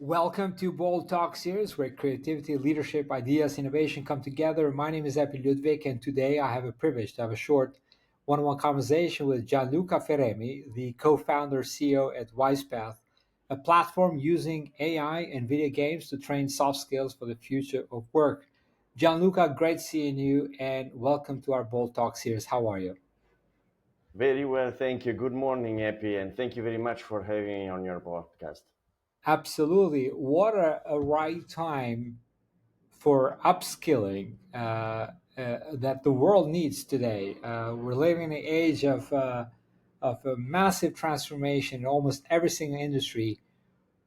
Welcome to Bold Talk series where creativity, leadership, ideas, innovation come together. My name is Epi Ludvik, and today I have a privilege to have a short one-on-one conversation with Gianluca Ferremi, the co-founder CEO at Wisepath, a platform using AI and video games to train soft skills for the future of work. Gianluca, great seeing you, and welcome to our Bold Talk series. How are you? Very well, thank you. Good morning, Epi, and thank you very much for having me on your podcast. Absolutely. What a right time for upskilling that the world needs today. We're living in an age of a massive transformation in almost every single industry.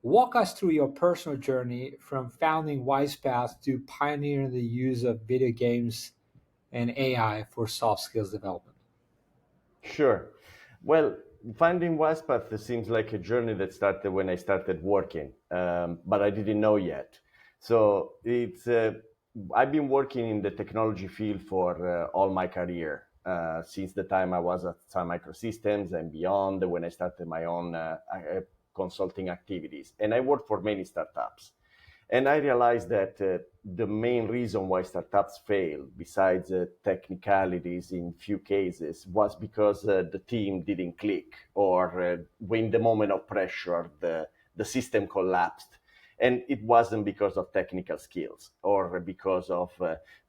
Walk us through your personal journey from founding Wisepath to pioneering the use of video games and AI for soft skills development. Sure. Well, finding Wisepath seems like a journey that started when I started working, but I didn't know yet. So I've been working in the technology field for all my career since the time I was at Sun Microsystems and beyond when I started my own consulting activities. And I worked for many startups. And I realized that the main reason why startups fail, besides technicalities in few cases, was because the team didn't click, or when the moment of pressure, the system collapsed. And it wasn't because of technical skills or because of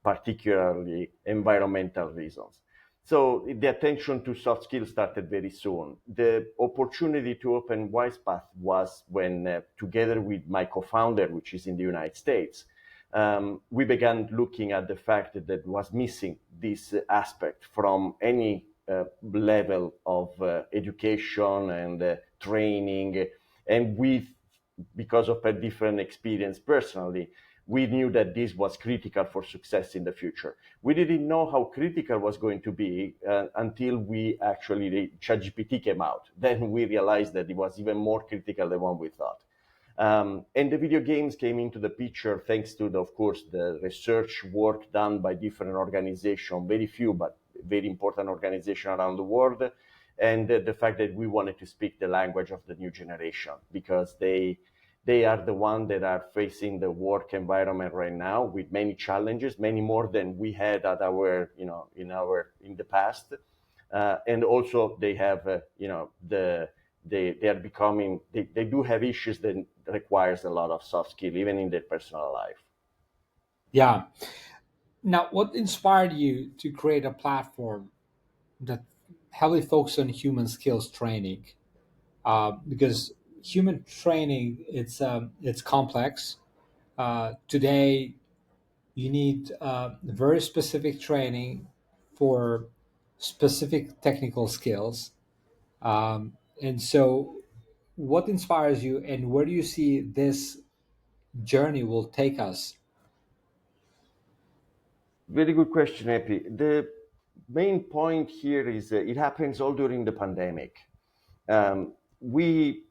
particularly environmental reasons. So the attention to soft skills started very soon. The opportunity to open Wisepath was when, together with my co-founder, which is in the United States, we began looking at the fact that was missing this aspect from any level of education and training. And because of a different experience personally, we knew that this was critical for success in the future. We didn't know how critical was going to be until ChatGPT came out. Then we realized that it was even more critical than what we thought. And the video games came into the picture thanks to, of course, the research work done by different organizations, very few, but very important organizations around the world. And the fact that we wanted to speak the language of the new generation because they are the ones that are facing the work environment right now with many challenges, many more than we had at our, in the past. And also they have, they are becoming, they do have issues that requires a lot of soft skill, even in their personal life. Yeah. Now, what inspired you to create a platform that heavily focuses on human skills training? Because human training it's complex. Today, you need very specific training for specific technical skills. And so, what inspires you, and where do you see this journey will take us? Very good question, Epi. The main point here is it happens all during the pandemic. We,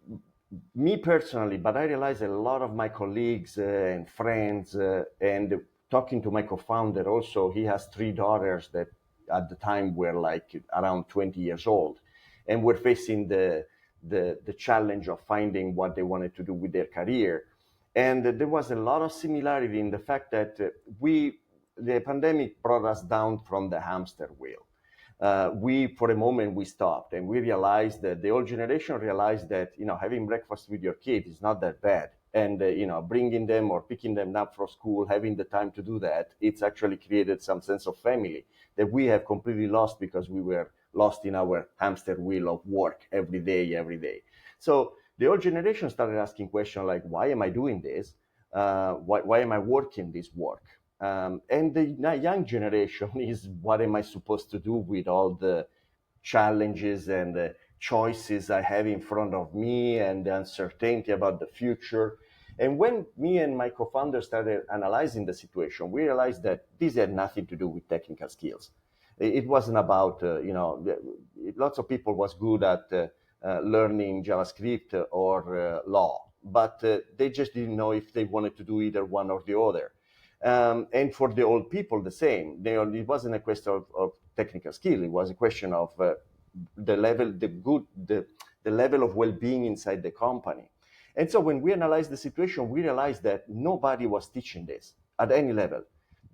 me personally, but I realize a lot of my colleagues and friends, and talking to my co-founder also, he has three daughters that at the time were like around 20 years old, and were facing the challenge of finding what they wanted to do with their career. And there was a lot of similarity in the fact that the pandemic brought us down from the hamster wheel. For a moment, we stopped and we realized that the old generation realized that, having breakfast with your kids is not that bad. And, bringing them or picking them up from school, having the time to do that, it's actually created some sense of family that we have completely lost because we were lost in our hamster wheel of work every day, every day. So the old generation started asking questions like, why am I doing this? Why am I working this work? And the young generation is, what am I supposed to do with all the challenges and the choices I have in front of me and the uncertainty about the future? And when me and my co-founder started analyzing the situation, we realized that this had nothing to do with technical skills. It wasn't about, lots of people was good at learning JavaScript or law, but they just didn't know if they wanted to do either one or the other. And for the old people, the same. It wasn't a question of technical skill. It was a question of the level of well-being inside the company. And so when we analyzed the situation, we realized that nobody was teaching this at any level,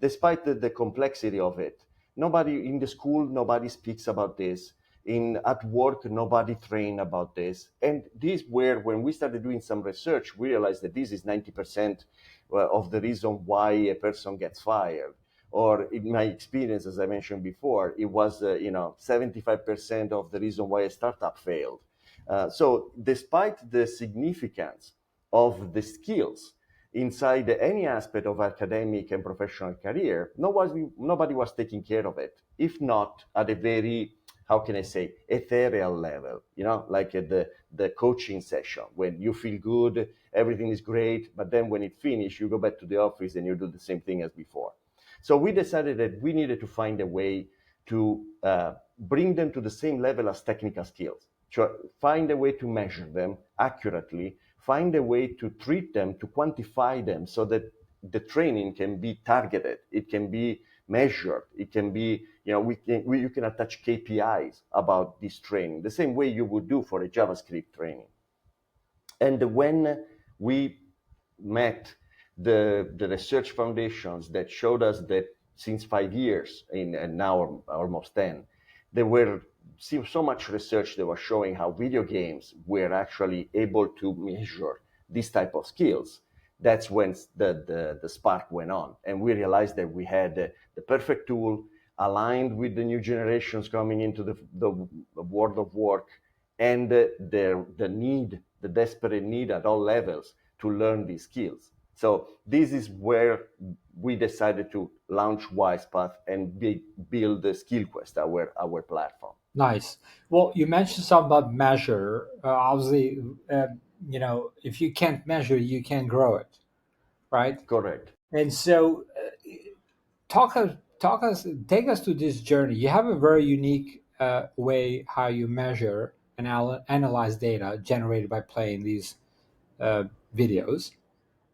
despite the complexity of it. Nobody in the school, nobody speaks about this. At work, nobody trained about this. And this where, when we started doing some research, we realized that this is 90% of the reason why a person gets fired. Or in my experience, as I mentioned before, it was 75% of the reason why a startup failed. So despite the significance of the skills inside any aspect of academic and professional career, nobody was taking care of it, if not at a very, how can I say, ethereal level, like at the coaching session, when you feel good, everything is great, but then when it finishes, you go back to the office and you do the same thing as before. So we decided that we needed to find a way to bring them to the same level as technical skills. So find a way to measure them accurately, find a way to treat them, to quantify them, so that the training can be targeted, it can be measured, it can be, you can attach KPIs about this training, the same way you would do for a JavaScript training. And when we met the research foundations that showed us that since 5 years, and now almost 10, there were so much research that was showing how video games were actually able to measure this type of skills. That's when the spark went on, and we realized that we had the perfect tool aligned with the new generations coming into the world of work, and the desperate need at all levels to learn these skills. So this is where we decided to launch Wisepath and build the SkillQuest, our platform. Nice. Well, you mentioned something about measure. Obviously, if you can't measure, you can't grow it, right? Correct. And so, take us to this journey. You have a very unique way how you measure and analyze data generated by playing these uh, videos.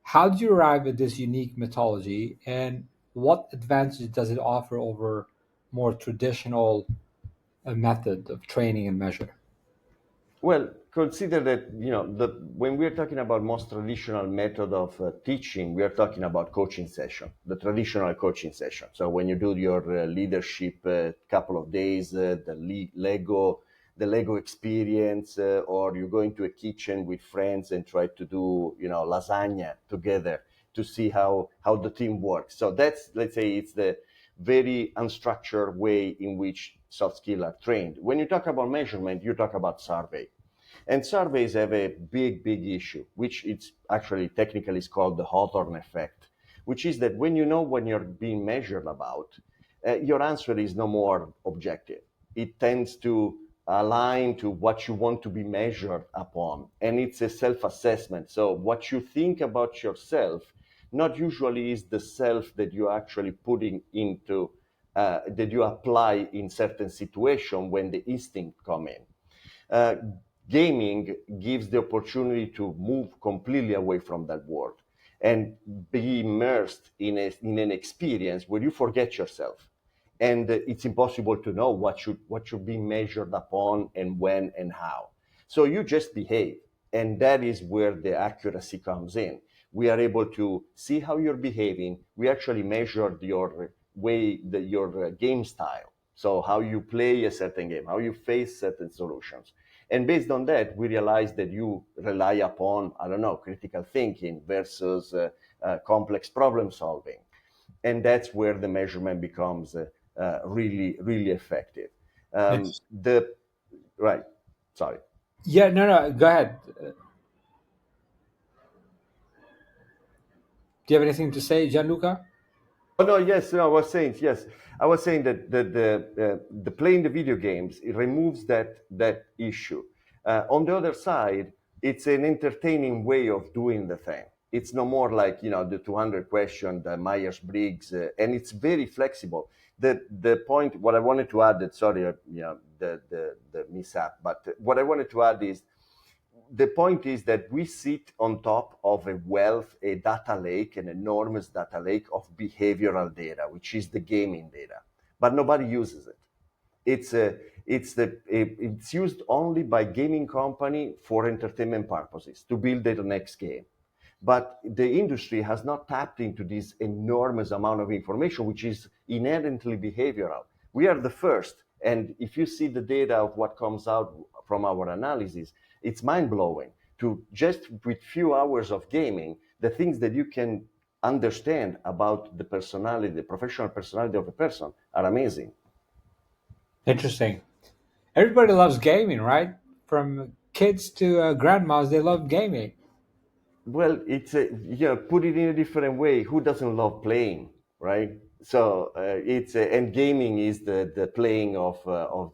How do you arrive at this unique methodology, and what advantage does it offer over more traditional method of training and measure? Well, consider that when we are talking about most traditional method of teaching, we are talking about coaching session, the traditional coaching session. So when you do your leadership couple of days, the Lego experience, or you go into a kitchen with friends and try to do lasagna together to see how the team works. So that's, let's say, it's the very unstructured way in which soft skills are trained. When you talk about measurement, you talk about survey. And surveys have a big issue, which it's actually technically is called the Hawthorne effect, which is that when you're being measured about, your answer is no more objective. It tends to align to what you want to be measured upon. And it's a self-assessment. So what you think about yourself not usually is the self that you're actually putting into, that you apply in certain situation when the instinct come in. Uh, Gaming gives the opportunity to move completely away from that world and be immersed in an experience where you forget yourself, and it's impossible to know what should be measured upon and when and how. So you just behave, and that is where the accuracy comes in. We are able to see how you're behaving. We actually measured your your game style, so how you play a certain game, how you face certain solutions. And based on that, we realized that you rely upon, I don't know, critical thinking versus complex problem solving. And that's where the measurement becomes really effective. It's, The Right, sorry. yeah, no, go ahead. Do you have anything to say, Gianluca? Oh no, yes, no, I was saying yes. I was saying that the playing the video games, it removes that issue. On the other side, it's an entertaining way of doing the thing. It's no more like the 200 question, the Myers Briggs, and it's very flexible. The point, what I wanted to add, that sorry, the mishap, but what I wanted to add is the point is that we sit on top of a data lake, an enormous data lake of behavioral data, which is the gaming data, but nobody uses it. It's a it's used only by gaming company for entertainment purposes to build their next game. But the industry has not tapped into this enormous amount of information, which is inherently behavioral. We are the first. And if you see the data of what comes out from our analysis, it's mind blowing to just with few hours of gaming, the things that you can understand about the personality, the professional personality of a person are amazing. Interesting. Everybody loves gaming, right? From kids to grandmas, they love gaming. Well, it's a, put it in a different way. Who doesn't love playing, right? So it's and gaming is the playing of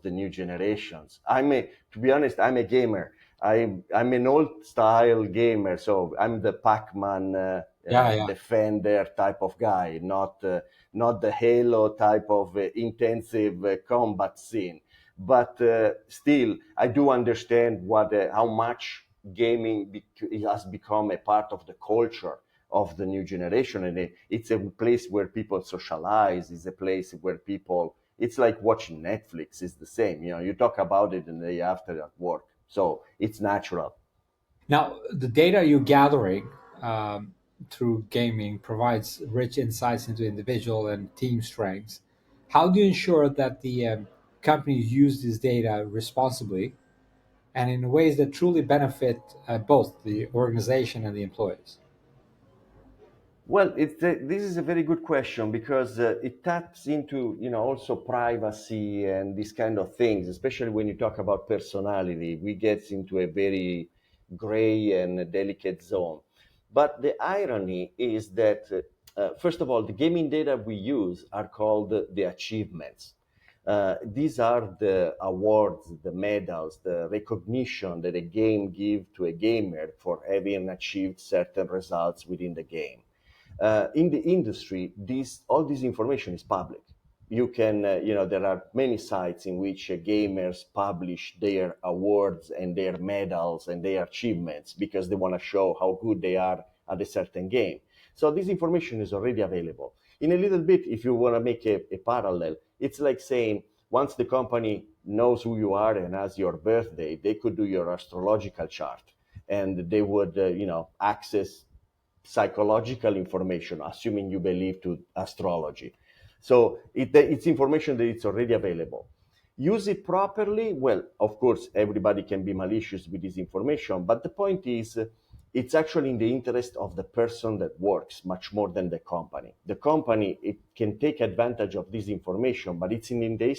the new generations. To be honest, I'm a gamer. I'm an old style gamer, so I'm the Pac-Man Yeah, yeah. defender type of guy, not the Halo type of intensive combat scene. But still, I do understand what how much gaming it has become a part of the culture of the new generation, and it's a place where people socialize. It's a place where people. It's like watching Netflix. It's the same. You talk about it the day after at work, so it's natural. Now, the data you're gathering through gaming provides rich insights into individual and team strengths. How do you ensure that the companies use this data responsibly and in ways that truly benefit both the organization and the employees? Well, this is a very good question because it taps into also privacy and these kind of things, especially when you talk about personality. We get into a very gray and delicate zone. But the irony is that first of all, the gaming data we use are called the achievements. These are the awards, the medals, the recognition that a game gives to a gamer for having achieved certain results within the game. In the industry, all this information is public. You can, there are many sites in which gamers publish their awards and their medals and their achievements because they want to show how good they are at a certain game. So this information is already available. In a little bit, if you want to make a parallel, it's like saying once the company knows who you are and has your birthday, they could do your astrological chart and they would, access psychological information, assuming you believe to astrology. So it's information that it's already available. Use it properly. Well, of course, everybody can be malicious with this information, but the point is, it's actually in the interest of the person that works much more than the company. The company it can take advantage of this information, but it's in the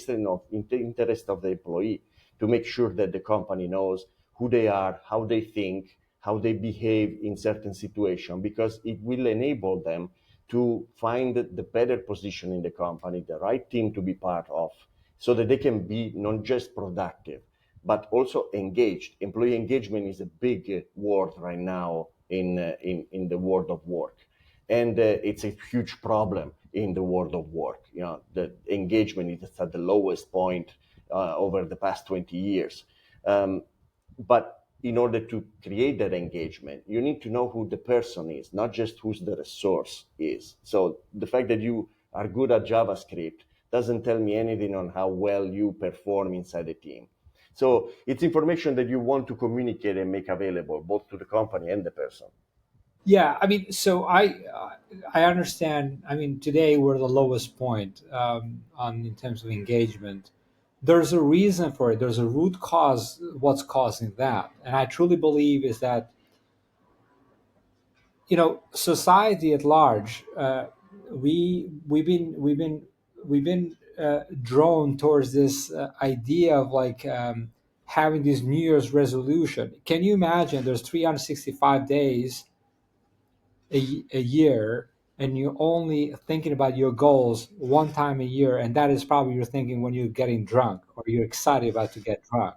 interest of the employee to make sure that the company knows who they are, how they think, how they behave in certain situations, because it will enable them to find the better position in the company, the right team to be part of, so that they can be not just productive, but also engaged. Employee engagement is a big word right now in the world of work. And it's a huge problem in the world of work. The engagement is at the lowest point over the past 20 years. But in order to create that engagement, you need to know who the person is, not just who's the resource is. So the fact that you are good at JavaScript doesn't tell me anything on how well you perform inside the team. So it's information that you want to communicate and make available both to the company and the person. Yeah, I mean, so I understand. I mean, today we're the lowest point on in terms of engagement. There's a reason for it. There's a root cause. What's causing that? And I truly believe is that society at large, we've been drawn towards this idea of like having this New Year's resolution. Can you imagine? There's 365 days a year and you're only thinking about your goals one time a year, and that is probably you're thinking when you're getting drunk or you're excited about to get drunk.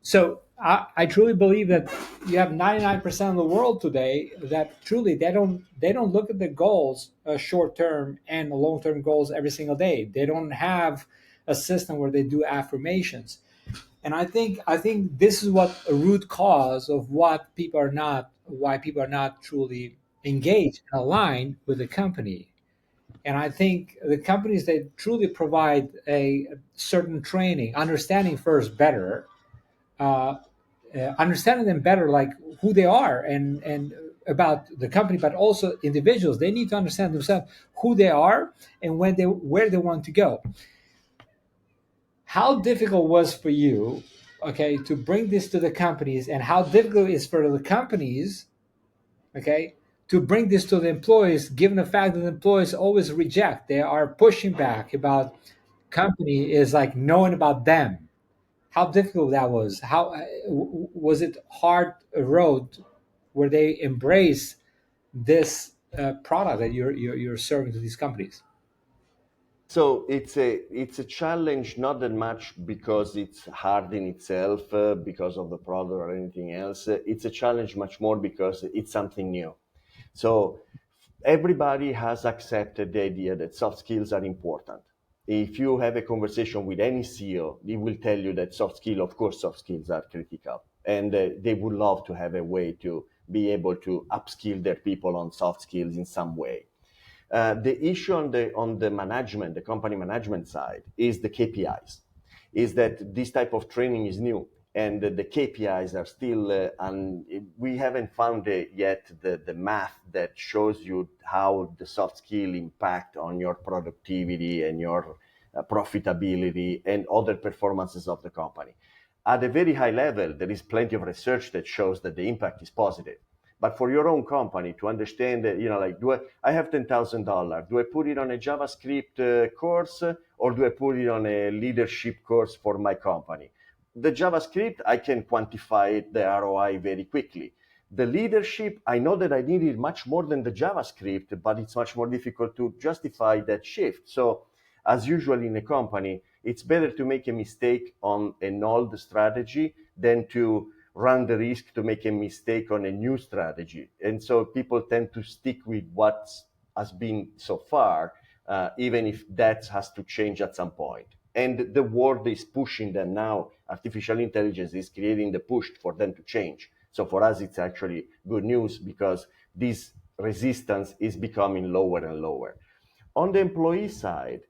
So I truly believe that you have 99% of the world today that truly they don't look at the goals short term and long term goals every single day. They don't have a system where they do affirmations. And I think this is what a root cause of what people are not why people are not truly engaged and aligned with the company. And I think the companies that truly provide a certain training, understanding first better, uh, understanding them better, like who they are and about the company, but also individuals. They need to understand themselves who they are and where they want to go. How difficult was for you, okay, to bring this to the companies, and how difficult it is for the companies, okay, to bring this to the employees, given the fact that the employees always reject, they are pushing back about company is like knowing about them. How difficult that was? How was it hard road where they embrace this product that you're serving to these companies? So it's a challenge, not that much because it's hard in itself, because of the product or anything else. It's a challenge much more because it's something new. So everybody has accepted the idea that soft skills are important. If you have a conversation with any CEO, he will tell you that of course, soft skills are critical, and they would love to have a way to be able to upskill their people on soft skills in some way. The issue on the management, the company management side, is the KPIs. Is that this type of training is new, and the KPIs are still, we haven't found yet the math that shows you how the soft skill impact on your productivity and your profitability and other performances of the company. At a very high level, there is plenty of research that shows that the impact is positive. But for your own company to understand that, like, I have $10,000? Do I put it on a JavaScript course, or do I put it on a leadership course for my company? The JavaScript, I can quantify the ROI very quickly. The leadership, I know that I need it much more than the JavaScript, but it's much more difficult to justify that shift. So, as usual in a company, it's better to make a mistake on an old strategy than to run the risk to make a mistake on a new strategy. And so people tend to stick with what has been so far, even if that has to change at some point. And the world is pushing them now. Artificial intelligence is creating the push for them to change. So for us, it's actually good news because this resistance is becoming lower and lower. On the employee side,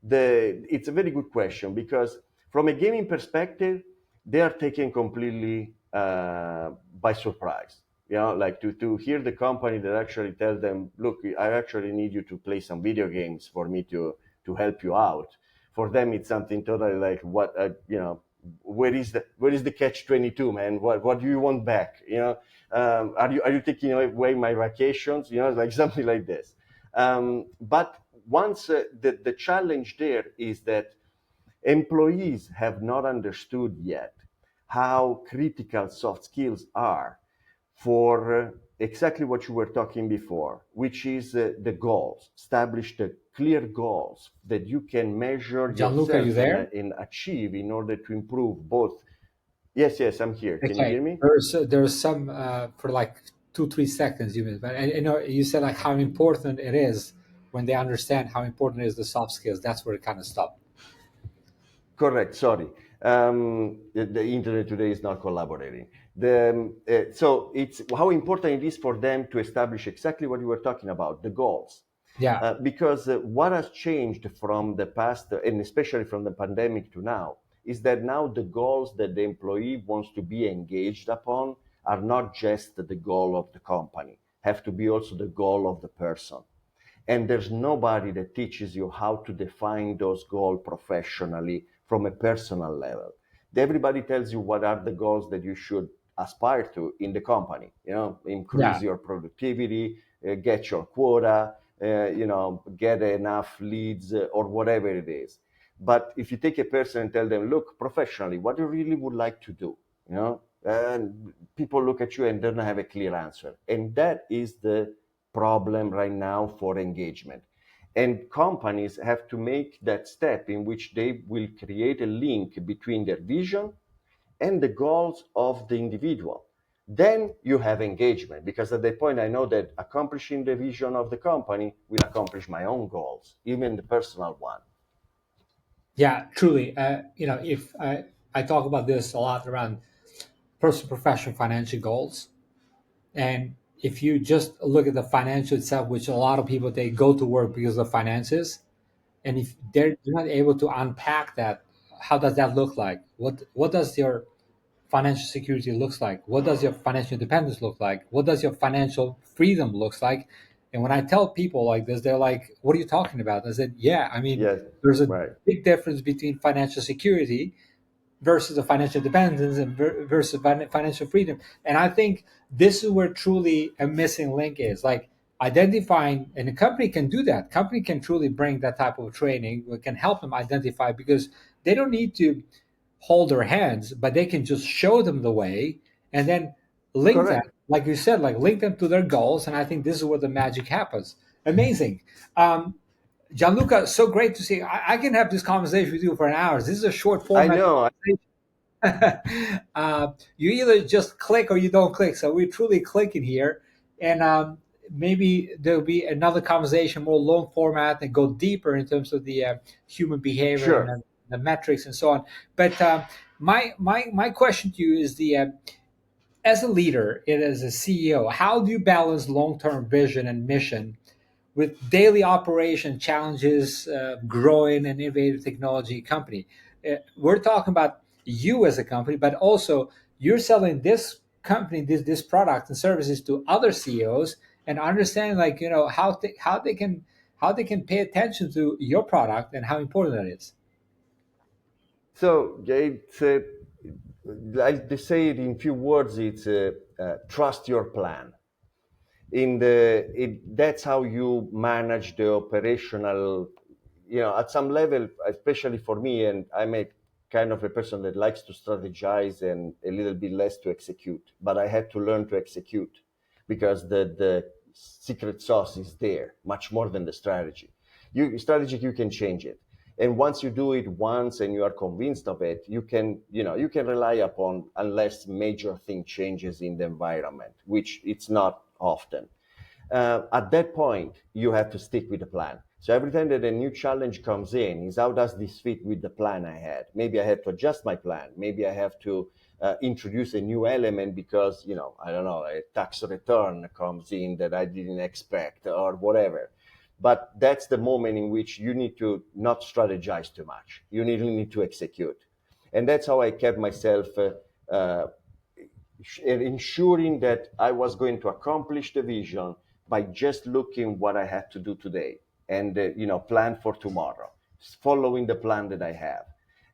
it's a very good question because from a gaming perspective, they are taken completely by surprise. Like to hear the company that actually tell them, look, I actually need you to play some video games for me to help you out. For them, it's something totally like what where is the catch 22, man? What do you want back? Are you taking away my vacations? Like something like this. But once the challenge there is that employees have not understood yet how critical soft skills are for exactly what you were talking before, which is the goals. Establish the clear goals that you can measure Gianluca, you yourself there? and achieve in order to improve both. Yes, I'm here. Can you Okay, hear me? there's some for like 2 3 seconds you missed, but I know you said like how important it is when they understand how important is the soft skills. That's where it kind of stopped. Correct. Sorry. The internet today is not collaborating. So it's how important it is for them to establish exactly what you were talking about, the goals. Yeah, Because what has changed from the past, and especially from the pandemic to now, is that now the goals that the employee wants to be engaged upon are not just the goal of the company, have to be also the goal of the person. And there's nobody that teaches you how to define those goals professionally from a personal level. Everybody tells you what are the goals that you should aspire to in the company. Increase yeah, your productivity, get your quota, get enough leads, or whatever it is. But if you take a person and tell them, look, professionally, what you really would like to do, and people look at you and don't have a clear answer. And that is the problem right now for engagement. And companies have to make that step in which they will create a link between their vision and the goals of the individual. Then you have engagement, because at that point I know that accomplishing the vision of the company will accomplish my own goals, even the personal one. yeah, truly. If I talk about this a lot around personal, professional, financial goals, and if you just look at the financial itself, which a lot of people, they go to work because of finances, and if they're not able to unpack that, how does that look like? What does your financial security looks like? What does your financial independence look like? What does your financial freedom looks like? And when I tell people like this, they're like, "What are you talking about?" I said, "Yeah, I mean, Yes, there's a right. big difference between financial security versus a financial dependence and versus financial freedom." And I think this is where truly a missing link is, like identifying, and a company can do that. Company can truly bring that type of training. We can help them identify, because they don't need to hold their hands, but they can just show them the way, and then link that, Correct. like you said, like link them to their goals. And I think this is where the magic happens. Amazing. um, Gianluca, so great to see. I can have this conversation with you for an hour. This is a short I format know. conversation. You either just click or you don't click. So we're truly clicking here. And maybe there'll be another conversation, more long format, and go deeper in terms of the human behavior and Sure. the metrics and so on. But my question to you is as a leader and as a CEO, how do you balance long term vision and mission with daily operation challenges, growing an innovative technology company? We're talking about you as a company, but also you're selling this company, this product and services to other CEOs, and understanding, like, how they can pay attention to your product and how important that is. So it's like to say it in few words. It's trust your plan. That's how you manage the operational, at some level, especially for me. And I'm a kind of a person that likes to strategize and a little bit less to execute, but I had to learn to execute, because the secret sauce is there much more than the strategy. You can change it, and once you do it once and you are convinced of it, you can rely upon, unless major thing changes in the environment, which it's not often. At that point, you have to stick with the plan. So every time that a new challenge comes in, is how does this fit with the plan I had? Maybe I have to adjust my plan. Maybe I have to introduce a new element because, I don't know, a tax return comes in that I didn't expect or whatever. But that's the moment in which you need to not strategize too much. You need to execute. And that's how I kept myself uh, ensuring that I was going to accomplish the vision by just looking what I had to do today, and plan for tomorrow, following the plan that I have,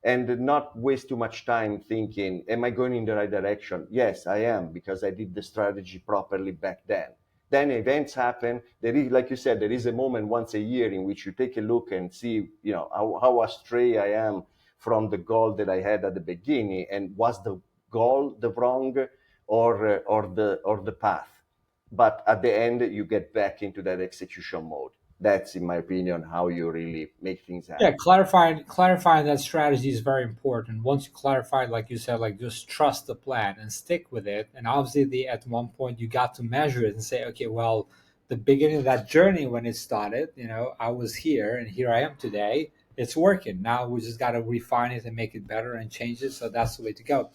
and not waste too much time thinking, am I going in the right direction? Yes, I am, because I did the strategy properly back then. Then events happen. There is, like you said, there is a moment once a year in which you take a look and see, how astray I am from the goal that I had at the beginning, and was the goal the wrong, or the path. But at the end, you get back into that execution mode. That's, in my opinion, how you really make things Yeah, happen. clarifying that strategy is very important. Once you clarify, like you said, like just trust the plan and stick with it. And obviously, at one point you got to measure it and say, okay, well, the beginning of that journey when it started, I was here and here I am today. It's working. Now we just got to refine it and make it better and change it. So that's the way to go.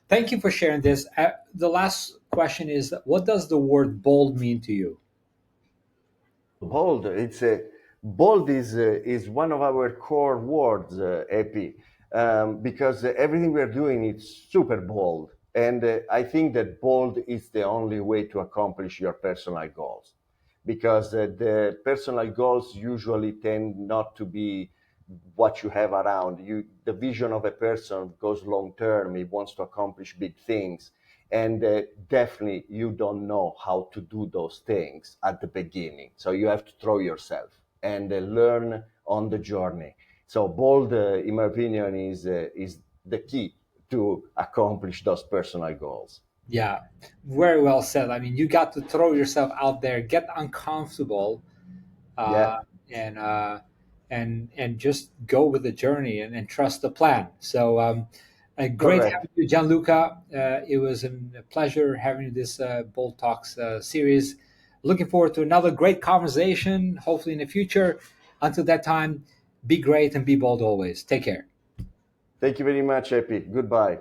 Thank you for sharing this. The last question is, what does the word bold mean to you? Bold. Bold is one of our core words, Epi, because everything we're doing is super bold, and I think that bold is the only way to accomplish your personal goals, because the personal goals usually tend not to be what you have around you. The vision of a person goes long term. He wants to accomplish big things, and definitely you don't know how to do those things at the beginning, so you have to throw yourself and learn on the journey. So bold, in my opinion, is the key to accomplish those personal goals. Yeah, very well said. I mean, you got to throw yourself out there, get uncomfortable, Yeah, uh, and and just go with the journey, and trust the plan. So, great correct. having you, Gianluca. It was a pleasure having this Bold Talks series. Looking forward to another great conversation, hopefully in the future. Until that time, be great and be bold always. Take care. Thank you very much, Epi. Goodbye.